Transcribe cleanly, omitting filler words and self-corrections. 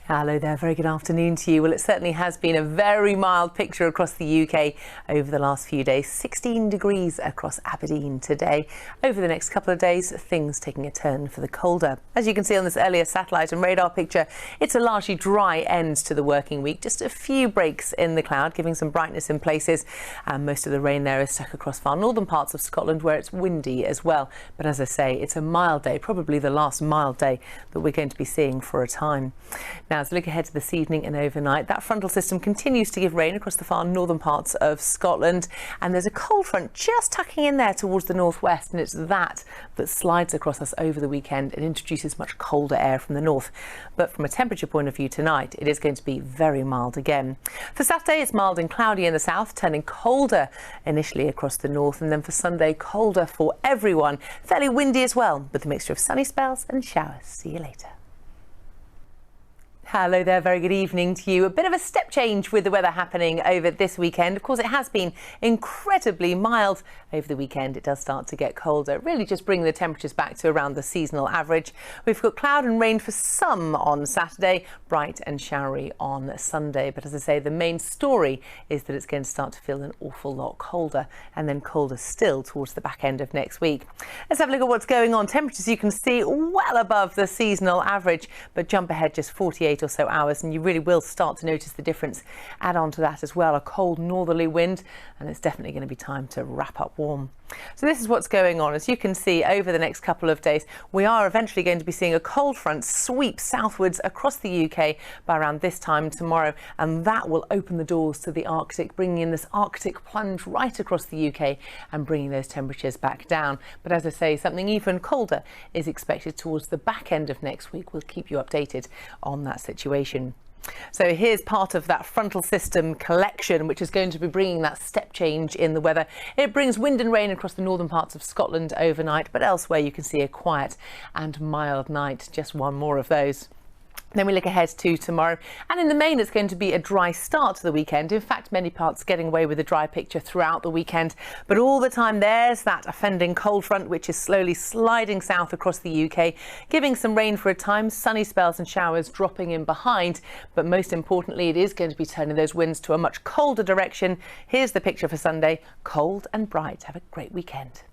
Hello there, very good afternoon to you. Well, it certainly has been a very mild picture across the UK over the last few days. 16 degrees across Aberdeen today. Over the next couple of days, things taking a turn for the colder. As you can see on this earlier satellite and radar picture, it's a largely dry end to the working week. Just a few breaks in the cloud, giving some brightness in places. And most of the rain there is stuck across far northern parts of Scotland, where it's windy as well. But as I say, it's a mild day, probably the last mild day that we're going to be seeing for a time. Now, as we look ahead to this evening and overnight, that frontal system continues to give rain across the far northern parts of Scotland, and there's a cold front just tucking in there towards the northwest, and it's that slides across us over the weekend and introduces much colder air from the north. But from a temperature point of view tonight, it is going to be very mild again. For Saturday, it's mild and cloudy in the south, turning colder initially across the north, and then for Sunday, colder for everyone. Fairly windy as well, with a mixture of sunny spells and showers. See you later. Hello there, very good evening to you. A bit of a step change with the weather happening over this weekend. Of course, it has been incredibly mild over the weekend. It does start to get colder, really just bringing the temperatures back to around the seasonal average. We've got cloud and rain for some on Saturday, bright and showery on Sunday. But as I say, the main story is that it's going to start to feel an awful lot colder, and then colder still towards the back end of next week. Let's have a look at what's going on. Temperatures you can see well above the seasonal average, but jump ahead just 48 or so hours and you really will start to notice the difference. Add on to that as well a cold northerly wind, and it's definitely going to be time to wrap up warm. So this is what's going on. As you can see, over the next couple of days, we are eventually going to be seeing a cold front sweep southwards across the UK by around this time tomorrow, and that will open the doors to the Arctic, bringing in this Arctic plunge right across the UK and bringing those temperatures back down. But as I say, something even colder is expected towards the back end of next week. We'll keep you updated on that situation. So here's part of that frontal system collection, which is going to be bringing that step change in the weather. It brings wind and rain across the northern parts of Scotland overnight, but elsewhere you can see a quiet and mild night. Just one more of those. Then we look ahead to tomorrow, and in the main it's going to be a dry start to the weekend. In fact, many parts getting away with a dry picture throughout the weekend, but all the time there's that offending cold front which is slowly sliding south across the UK, giving some rain for a time, sunny spells and showers dropping in behind, but most importantly it is going to be turning those winds to a much colder direction. Here's the picture for Sunday: cold and bright. Have a great weekend.